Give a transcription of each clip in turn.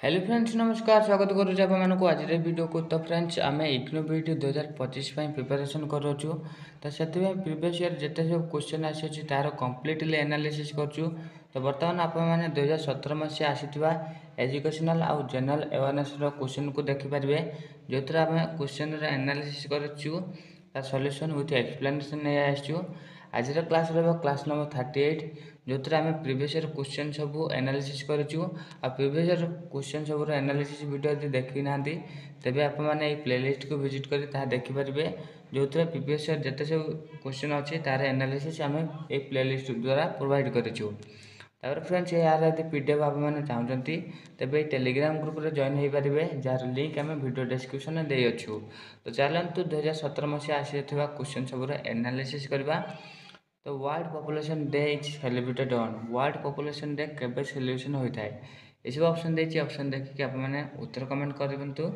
Hello friends नमस्कार स्वागत करुच्छे आपको आज वीडियो को। तो फ्रेंड्स आम इग्नो बीटी 2025 प्रिपरेशन करूँ। तो से प्रीवियस ईयर जिते सब क्वेश्चन आसी तार कम्प्लीटली एनालिसिस करूँ। तो बर्तमान आपने 2017 मसीहा आसीथिबा एजुकेशनल आउ जनरल अवेयरनेस क्वेश्चन को देखिपारे जो आम क्वेश्चन एनालिसिस करूँ तार सॉल्यूशन विथ एक्सप्लेनेशन नहीं आसू। आज क्लास क्लास नंबर 38 जो आम प्रीवियस ईयर क्वेश्चन सब एनालिसिस करूँ। आ प्रीवियस ईयर क्वेश्चन सब एनालिसिस वीडियो यदि देखी ना तेज आपने प्लेलिस्ट को विजिट कर देखिपारे जो प्रीवियस ईयर जिते सब क्वेश्चन अच्छी तार एनालिसिस आम ये प्लेलिस्ट द्वारा प्रोवाइड करूँ। तापर फ्रेंड्स यार यदि पीडीएफ आपने चाहते तेज टेलीग्राम ग्रुप में जॉइन हो पारे जार लिंक आम वीडियो डिस्क्रिप्शन में देचु। तो चलतु 2017 मसीहा आसी क्वेश्चन सब एनालिसिस करवा। तो world population day is celebrated on world population day केबे सेलिब्रेशन होता है ये सब ऑप्शन देखिए। ऑप्शन देखिए आपने उत्तर कमेंट करूँ।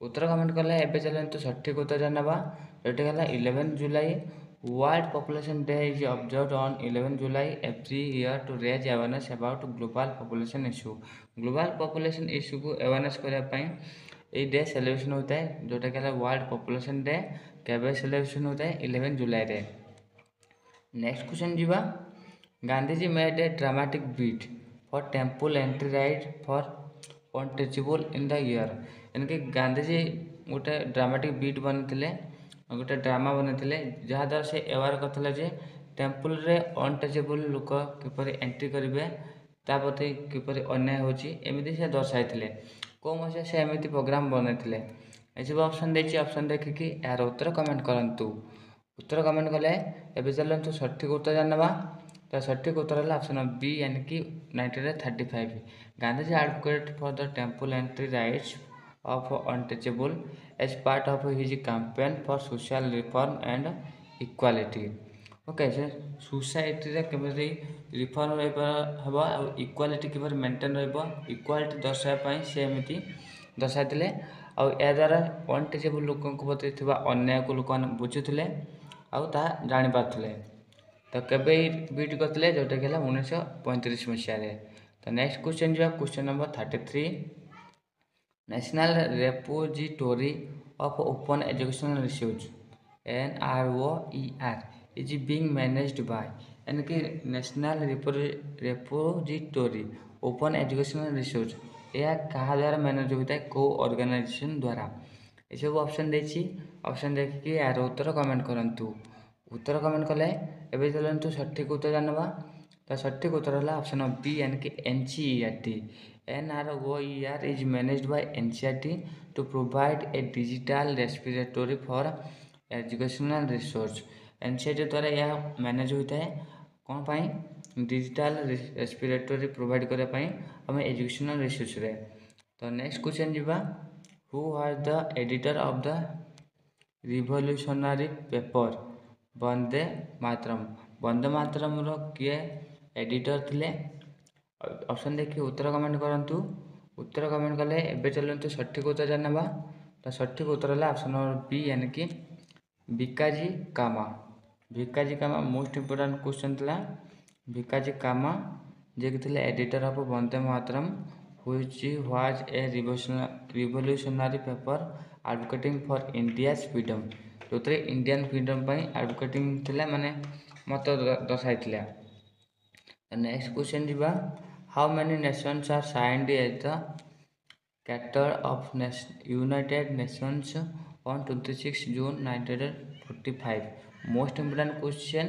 उत्तर कमेंट कले एवं चलते सठिक उत्तर जाना जोटा है 11 जुलाई। World population day is observed on 11 July every year to raise awareness about global population issue. Global population issue को अवेयरनेस करने ये डे सेलिब्रेशन होता है जोटा कि वर्ल्ड पॉपुलेशन डे केबे सेलिब्रेशन होता है 11 जुलाई रे। नेक्स्ट क्वेश्चन जीवा। Gandhiji made a dramatic bid for temple entry right for untouchable in the year. यानी गांधीजी गोटे ड्रामाटिक बीट बनते गोटे ड्रामा बनते जहाँद्वारा से एवार करते टेम्पल रे अनटचेबल लोक किपर एंट्री करेंगे ताप्रति किपर अन्याय होमती से दर्शाई कौ मसीहा से एमती प्रोग्राम बनते ये सब ऑप्शन देखिए। ऑप्शन देखिए यार उत्तर कमेंट करूँ। उत्तर कमेंट कले एवं चलते सठिक उत्तर जानवा। तो सठिक उत्तर है ऑप्शन बी यानी कि 1935। Gandhiji advocate for the temple entry rights of untouchable as part of his campaign for social reform and equality. Okay से सोसाइटी रे केबे रिफॉर्म हम इक्वालिटी किपर मेंटेन इक्वालिटी दर्शाई से एमती दर्शाई या द्वारा अनटचेबल लोक प्रति अन्याय को लोक बुझुले आउ जानी पारे। तो केबे बीट करते जोटा कि 1935 मसीह। तो नेक्स्ट क्वेश्चन जो question number 33। National repository of open educational resource NROER is being managed by यानी कि national repository open educational resource यह क्या द्वारा मैनेज होता है कौ ऑर्गेनाइजेशन द्वारा ये सब ऑप्शन देखिए। ऑप्शन देखिए यार उत्तर कमेंट करूँ। उत्तर कमेंट कले एवं चलते सठिक उत्तर जानवा। तो सठिक उत्तर है ऑप्शन बी यानी कि NCERT। NROER is managed by NCERT to provide a digital respiratory for educational resource. NCERT द्वारा यह मैनेज होता है कौन पाई डिजिटल रेस्पिरेटरी प्रोवाइड करने आम एजुकेशनल रिसोर्स रे। तो नेक्स्ट क्वेश्चन जीवा। Who was the editor of the revolutionary paper Vande Mataram. Vande Mataram किए एडिटर थिले। ऑप्शन देखिए उत्तर कमेंट करूँ। उत्तर कमेंट कले एवं चलते सठिक उत्तर जानवा। तो सठिक उत्तर है ऑप्शन नंबर बी यानी कि Bhikaji Cama. Bhikaji Cama most important question था। भिकाजी कामा जे कि थे editor of Vande Mataram which was a revolutionary paper advocating for India's freedom जो इंडियन फ्रीडम एडवोकेटिंग थिले माने मत दर्शाई। नेक्स्ट क्वेश्चन जीवा। How many nations are signed as the charter of United Nations on 26 June 1945। Most important question.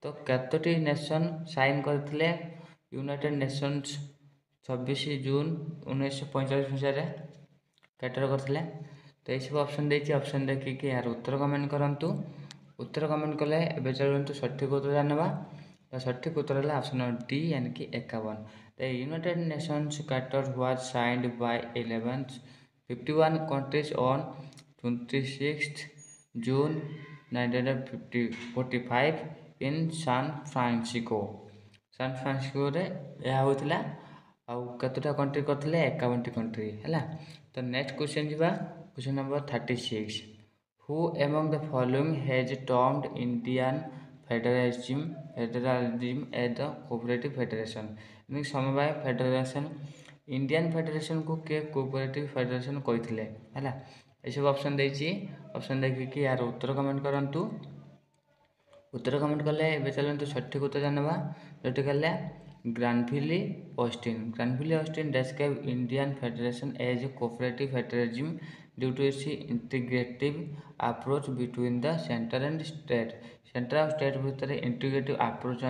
तो कतोटी nation sign करते United Nations 26 June 1945 मसीह cater करते। तो ये सब ऑप्शन देखिए। ऑप्शन देखिए यार उत्तर कमेंट करूँ। उत्तर कमेंट कले एवं चलते सठिक उत्तर जानवा। तो सठिक उत्तर है ऑप्शन नंबर डी यानी कि 51। The United Nations charter was signed by 51 countries on 26 June 1945 in San Francisco. San Francisco रे यह होता आउ कतटा कंट्री करते 51 कंट्री है। तो नेक्स्ट क्वेश्चन जीवा question number 36। Who among the following has termed Indian federalism as the cooperative federation. समवाय federation Indian federation को किए कोऑपरेटिव फेडरेशन कहते है। ये सब ऑप्शन देछि। ऑप्शन देखिए यार उत्तर कमेंट करंतु। उत्तर कमेंट कले ए चलते सठिक उत्तर जानवा जोटी कले Granville Austin. Granville Austin describe Indian federation as a cooperative federalism due to its integrative approach between the centre and state. Centre और स्टेट भितर इंटीग्रेटिव अप्रोच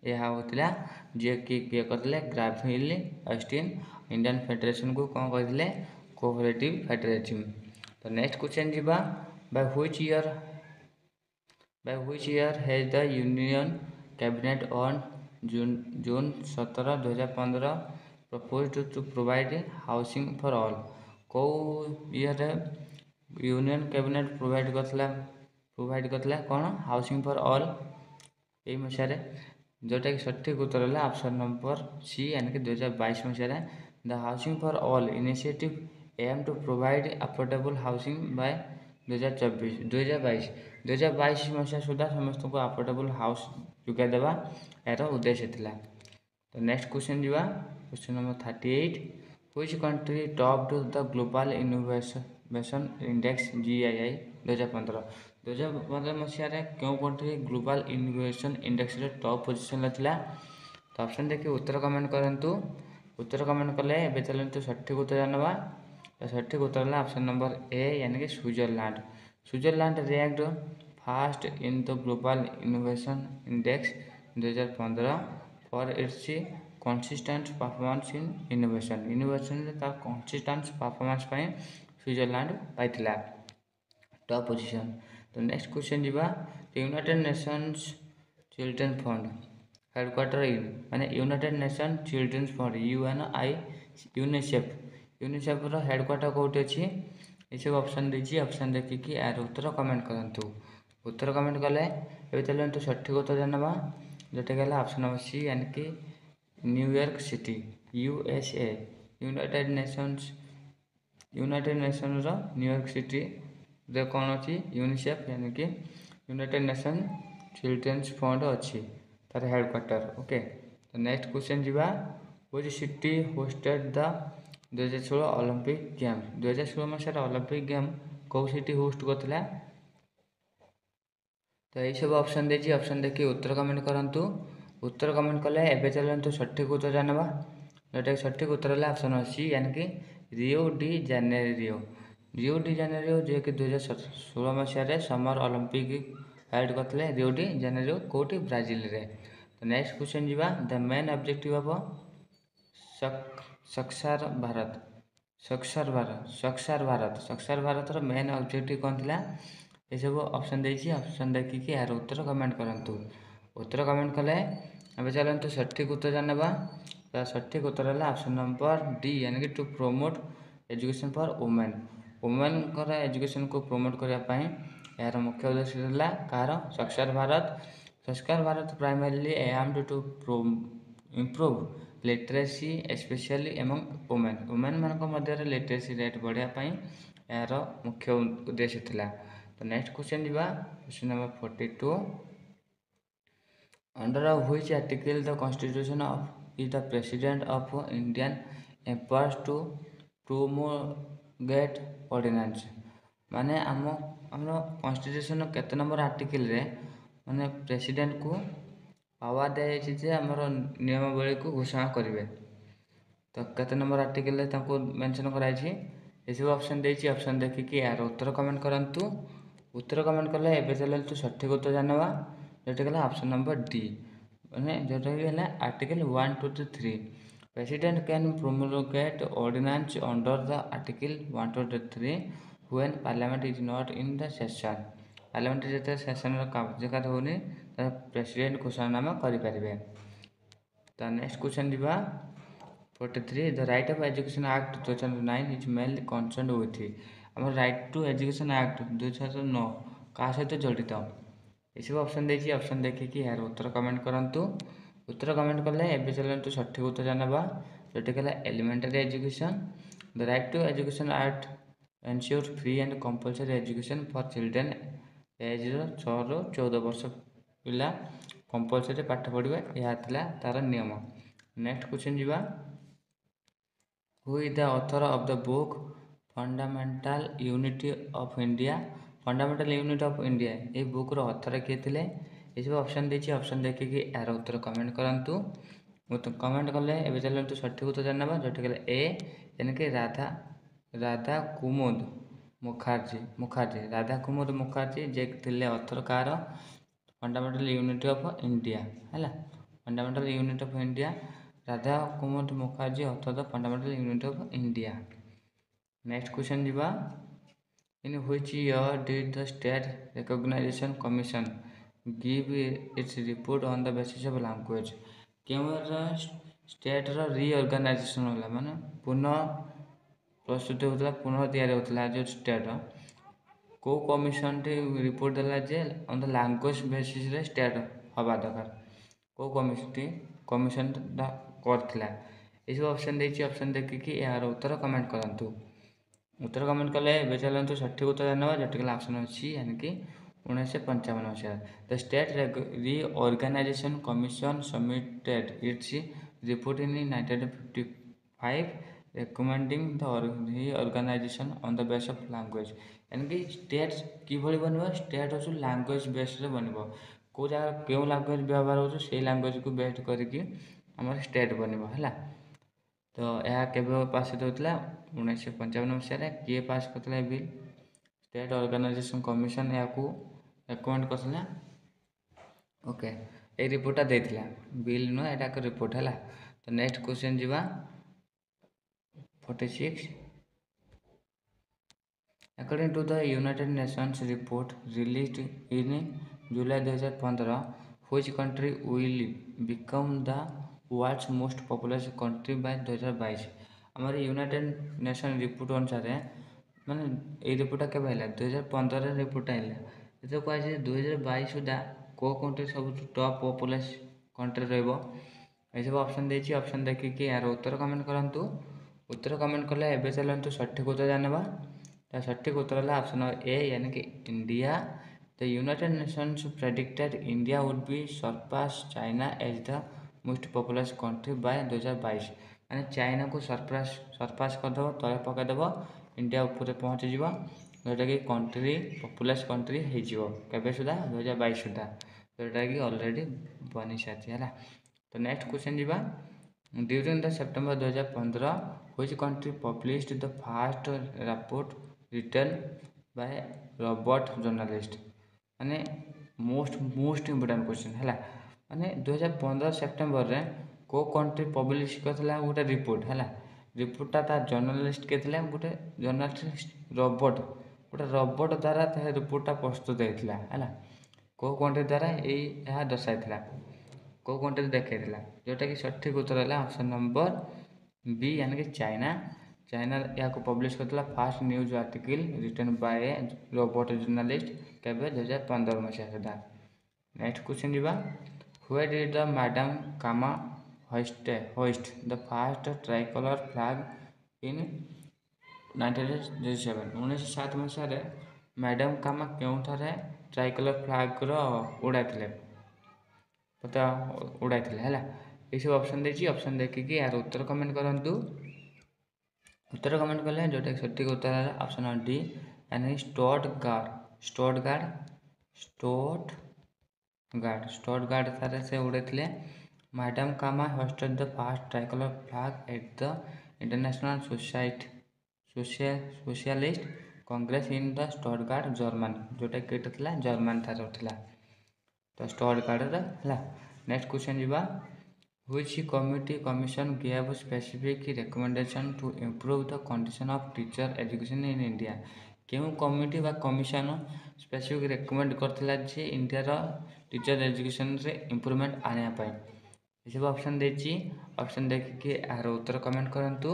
यह होता जी किए करते ग्रानविली ऑस्टिन इंडियन फेडरेशन को कौन कहते कोऑपरेटिव फेडरलिज्म। तो नेक्स्ट क्वेश्चन जीवा bye which year has the Union Cabinet on June 17, 2015 proposed to provide housing for all। कौ ईयर यूनियन कैबिनेट प्रोवाइड करथिला कौन हाउसिंग फॉर ऑल यही मसीह जोटा कि सठिक उत्तर है ऑप्शन नंबर सी यानी कि 2022 मसीह। The housing for all initiative aim to provide affordable housing by 2022 मसीहा सुधा समस्त को अफोर्डेबल हाउस जोगाई देवा यार उद्देश्य थिला। तो नेक्स्ट क्वेश्चन जीवा question number 38। Which country topped the global innovation index GII 2015 मसीह क्यों country global innovation index top position थिला। तो ऑप्शन देखिए उत्तर कमेंट करंतु। उत्तर कमेंट कले ए चलते सठिक उत्तर जानवा। सठिक उत्तर है ऑप्शन नंबर ए यानी कि Switzerland. Switzerland ranked first in the global innovation index 2015 for its consistent performance in innovation तार कंसिस्टेंट परफॉर्मेंस स्विट्जरलैंड पाइथिला टॉप पोजीशन। तो नेक्स्ट क्वेश्चन जीवा United Nations children fund headquarter in माने United Nation children fund UNICEF headquarter कौटी अच्छी ये सब option दीजिए। ऑप्शन देखिए यार उत्तर कमेंट करंतु। उत्तर कमेंट कले ये चलते सठिक उत्तर जानवा जोटा कि ऑप्शन नंबर सी यानी कि New York city USA। United nation New York city रे कौन अच्छी यूनिसेफ यानी कि यूनाइटेड नेशन चिल्ड्रेन्स फंड अच्छी तार हेडक्वार्टर। ओके तो नेक्स्ट क्वेश्चन जीवा which city hosted the 2016 Olympic game. 2016 Masih Olympic game कौ सिटी होस्ट करथिला। तो यही सब ऑप्शन देछि। ऑप्शन देखिए उत्तर कमेंट करंतु। उत्तर कमेंट कले एबे चलंतु सठिक उत्तर जानवा जोटा सठिक उत्तर है ऑप्शन सी यानी कि रियो डी जेनेरियो जे कि 2016 मसीह समर ओलंपिक हेल्ड करते रियो डी जेनेरियो कोटी ब्राजिल रे। तो नेक्स्ट क्वेश्चन जीवा द मेन ऑब्जेक्टिव ऑफ साक्षर भारत मेन ऑब्जेक्टिव कौन थिला ये सब ऑप्शन देछि। ऑप्शन देखिए यार उत्तर कमेंट करंतु। उत्तर कमेंट कले अब चलते सठिक उत्तर जानवा। तो सठिक उत्तर है ऑप्शन नंबर डी यानी कि to promote education for women education को प्रमोट करने यार मुख्य उद्देश्य है कार Saakshar Bharat primarily aimed to improve literacy specially among women मान लिटरेसी रेट बढ़ापी यार मुख्य उद्देश्य थिला। तो नेक्स्ट क्वेश्चन जीवा question number 42। Under which article the constitution of is the president of Indian empowers to promulgate ordinance माने आम कॉन्स्टिट्यूशन केते नंबर आर्टिकल रे माने प्रेसिडेंट को पावर दिया जे आमर नियमावली को घोषणा करेंगे। तो केते नंबर आर्टिकल मेंशन कराई ये सब ऑप्शन देछि। ऑप्शन देखिए यार उत्तर कमेंट करंतु। उत्तर कमेंट कले एबे चलते सठिक उत्तर जानवा जोटा कि ऑप्शन नंबर डी मैंने जोटा कि article 1, 2 to 3 president can promulgate ordinance under the article 1, 2 to 3 when parliament is not in the session. Parliament जो सेशन कार्यकाल होनी प्रेसिडेंट घोषणानामा करें। तो नेक्स्ट क्वेश्चन जीवा 43 the right of education act 2009 is mainly concern with आम right to education act 2009 क्या सहित जड़ित ये सब ऑप्शन देछि। ऑप्शन देखिए यार उत्तर कमेंट करंतु। उत्तर कमेंट कले एबे चलते सठिक उत्तर जानवा जोटा कि elementary education the right to education act ensure free and compulsory education for children age 6 ରୁ 14 वर्ष पिला कंपलसरी पाठ पढ़े यह तार नियम। नेक्स्ट क्वेश्चन जीवा who is the author of the book fundamental unity of India. Fundamental unity of India ये बुक रो ऑथर किए थे ये सब ऑप्शन देखिए ऑप्शन देखिए यार उत्तर कमेंट करंतु कमेंट कले एवं चलते सठिक उत्तर जानवा जोटा कले ए यानी कि राधा कुमुद मुखार्जी राधा कुमुद मुखार्जी जे थे ऑथर कार फंडामेंटल यूनिटी ऑफ इंडिया है fundamental unity of India Radha Kumud Mukherjee author the fundamental unity of India. Next question जीवा in which year did the state recognization commission give its report on the basis of language. क्यों state रो reorganisation होला माने पुनः प्रस्तुत होता पुनः तैयारी होता जो स्टेट को कमिशन टी रिपोर्ट देला जे ऑन द लैंग्वेज बेसिस रे स्टेट हवा दरकार को कमिशन करथिला ये सब ऑप्शन देछि ऑप्शन देखिए यार उत्तर कमेंट करंतु उत्तर कमेंट कले एबे चलंतु सठिक उत्तर जानवा जटिकल ऑप्शन अछि यानी कि 1955 मसीहा the state reorganization commission submitted its report in 1955 recommending the reorganization on the basis of language यानी कि स्टेट किभଳି बनबो स्टेट हो लैंग्वेज बेस्ड रे बनबो को जगह केउ लैंग्वेज व्यवहार हो से लैंग्वेज को बेस्ड करके हमर स्टेट बनबो हैला। तो यह केबे पासित होता 1955 मसीह किए पास करता बिल स्टेट ऑर्गेनाइजेशन कमीशन या रेकमेंड करथिला ओके ए रिपोर्टा देथिला बिल नो एटा को रिपोर्ट हैला। तो नेक्स्ट क्वेश्चन जीवा 46 according to the United Nations report released in July 2015 which country will become the world's most populous country by 2022 हमारे यूनाइटेड नेशन रिपोर्ट अनुसार माने ये रिपोर्टा के 2015 रिपोर्ट आइला ये कहे 2022 सुधा को कंट्री सब टॉप पॉपुलस कंट्री रहिबो ये सब ऑप्शन देछि ऑप्शन देखिए यार उत्तर कमेंट करंतु उत्तर कमेंट कले एबे चलंतु सठिक उत्तर जानवा ता सठिक उत्तर है ऑप्शन ए यानी कि India. The United Nations predicted India would be surpass China as the most populous country by 2022 माने चाइना को सरपास करदेव तले पकईदेव इंडिया ऊपर पहुँची जीव जोटा कि कंट्री पॉपुलस कंट्री हो केबे सुधा 2022 सुधा जोटा कि ऑलरेडी बनी सारी है। तो नेक्स्ट क्वेश्चन जीवा during the September 2015 which country published the first report written by Robert journalist माने मोस्ट इम्पोर्टेंट क्वेश्चन है माने 2015 सेप्टेम्बर रे को कंट्री पब्लिश करथिला गोटे रिपोर्ट है रिपोर्टा तार जर्नलिस्ट के थिला गोटे जर्नलिस्ट रॉबर्ट द्वारा ता रिपोर्टा प्रस्तुत होता है को कंट्री द्वारा यह दर्शाइला को कंट्री देखा जोटा कि सठिक उत्तर है ऑप्शन नंबर बी यानी कि चाइना या को पब्लिश करथिला first news article written by Robert journalist केबे 2015 मसीहा सुधा। नेक्स्ट क्वेश्चन जीवा where did the madam Cama host the first tricolour flag in 1907 मसीह मैडम कामा केउठारे ट्राइकलर फ्लैग रो उड़ाइथिले पता उड़ाइथिले हैला ये सब ऑप्शन देछि ऑप्शन देखिए यार उत्तर कमेंट करंतु उत्तर कमेंट कले जोटा सठिक उत्तर है ऑप्शन डी यानी स्टोटगार्ड थारे से उड़े madam Cama hosted the first tricolour flag at the international socialist congress in the Stuttgart German जोटा कि जर्मन थारे उठला तो स्टोटगार्ड है। नेक्स्ट क्वेश्चन जीवा which commission gave specific recommendation to improve the condition of teacher education in India क्यों committee बा commission specific recommend करथिला जे India रो teacher education रे इंप्रूवमेंट आने पाई ये सब ऑप्शन देछि ऑप्शन देखिए यार उत्तर कमेंट करंतु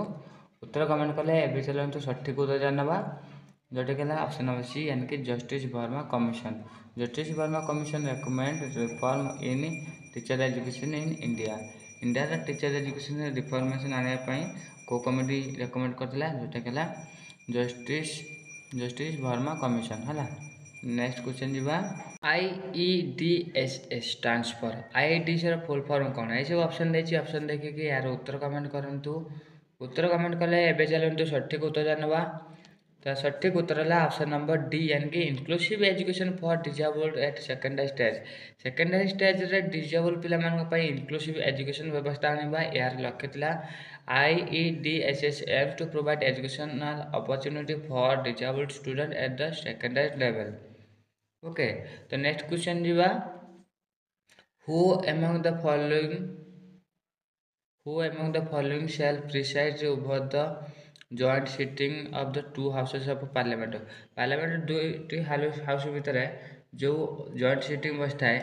उत्तर कमेंट कले एबे चलंतु सठिक उत्तर जानवा जोटा कि ऑप्शन नंबर सी यानी कि justice Verma commission recommend reform in teacher education in India teacher education reformation आने को कमिटी रेकमेंड करथिला जोटा कि जस्टिस वर्मा कमिशन है। नेक्स्ट क्वेश्चन जीवा IEDSS stands for IEDSS full form कौन है ये सब ऑप्शन देछि ऑप्शन देखिए कि यार उत्तर कमेंट करंतु उत्तर कमेंट कले एबे चलतु सठिक उत्तर जानवा। तो सठिक उत्तर है ऑप्शन नंबर डी यानी कि inclusive education for disabled at secondary stage. Secondary stage रे डिजेबल पिला मानक पई इनक्लूसिव एजुकेशन व्यवस्था आनिबा यार लक्ष्य थिला IEDSS to provide educational opportunity for disabled student at the secondary level. Okay, तो नेक्स्ट क्वेश्चन जीवा। Who among the following Who among the following shall preside over the joint sitting of the two houses of parliament? Parliament दुईटी house भितर जो joint sitting बसଥାଏ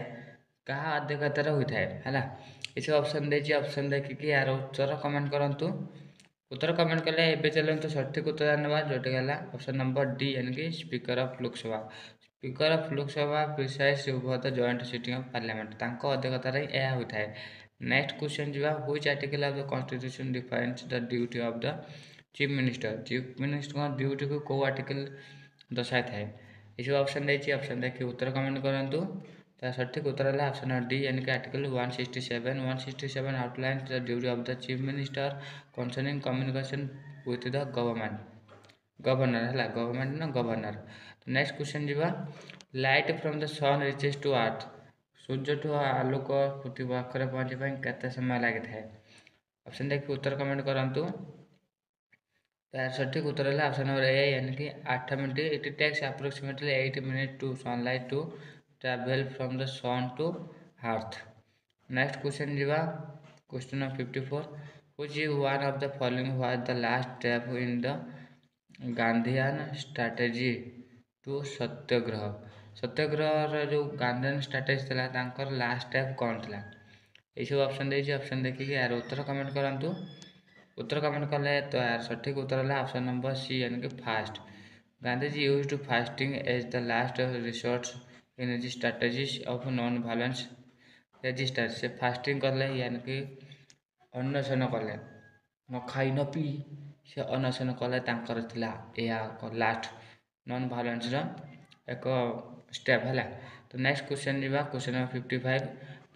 कहा अध्यक्षतार होता है है ये ऑप्शन देछि। ऑप्शन देखिए यार उत्तर कमेंट करंतु। उत्तर कमेंट कले एबे चलंतु सठिक उत्तर जानवा जोटे गला ऑप्शन नंबर डी यानी कि speaker of Lok Sabha. Speaker of Lok Sabha presides over the joint sitting of parliament तांको अध्यक्षतार यह होता है। नेक्स्ट क्वेश्चन जीवा। Which article of the constitution defines the duty of the chief minister. Chief minister का ड्यूटी को कौ आर्टिकल दर्शाई थाए ये सब ऑप्शन देखिए। ऑप्शन देखिए उत्तर कमेंट करंतु। तो सठिक उत्तर है ऑप्शन डी यानी कि article 167। 167 outlines the duty of the chief minister concerning communication with the governor है गवर्नमेंट ना गवर्नर। तो नेक्स्ट क्वेश्चन जीवा। Light from the sun reaches to earth. सूर्य ठू आलोक पृथ्वी पाखे पहुँचे केते समय लगी थाए। ऑप्शन देखिए उत्तर कमेंट करंतु। तार सठिक उत्तर है ऑप्शन नंबर ए यानी कि 8 minute. It takes approximately 8 minute to sunlight to travel from the sun to earth. Next question जीवा। Question number 54। Which is one of the following was the last step in the Gandhian strategy to satyagraha. Satyagraha जो Gandhian strategy था तांकर last step कौन था ये सब option देखिए। Option देखिए यार उत्तर कमेंट करंतु। उत्तर कमेंट कले तो यार सठिक उत्तर है ऑप्शन नंबर सी यानी कि fast. Gandhiji use to fasting as the last resource in his strategies of non violence register. से फास्टिंग कले यानी कि अन्वेषण कले न खाई न पी से अन्वेषण कले तांकर थिला या लास्ट नॉन वायलेंस एक स्टेप है। तो नेक्स्ट क्वेश्चन जीवा। Question number 55।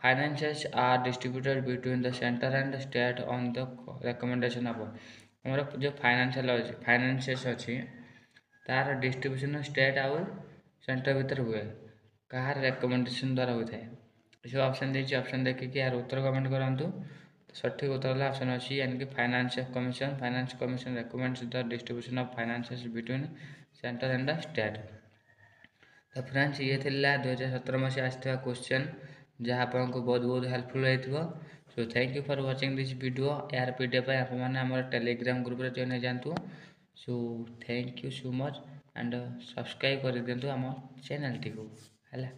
Finances are distributed between the centre and state on the recommendation of. हमारा जो फाइनेंसेस अच्छी तार डिस्ट्रीब्यूशन स्टेट आउ सेंटर भीतर हुए कहार रिकमेंडेशन द्वारा होता है ये ऑप्शन देखिए। ऑप्शन देखिए यार उत्तर कमेंट करंतु। सठिक उत्तर है ऑप्शन अच्छी यानी कि finance commission. Finance commission recommends the distribution of finances between centre and the state. तो फ्रेंड्स ये थिला 2017 मसीहा आसता क्वेश्चन जहाँ आपको बहुत बहुत हेल्पफुल होइथिबो। So thank you for watching this video. यार पीडीएफ आपने आम टेलीग्राम ग्रुप रे जॉइन जातु। So thank you so much and subscribe कर दिंतु आम चैनल टी को है।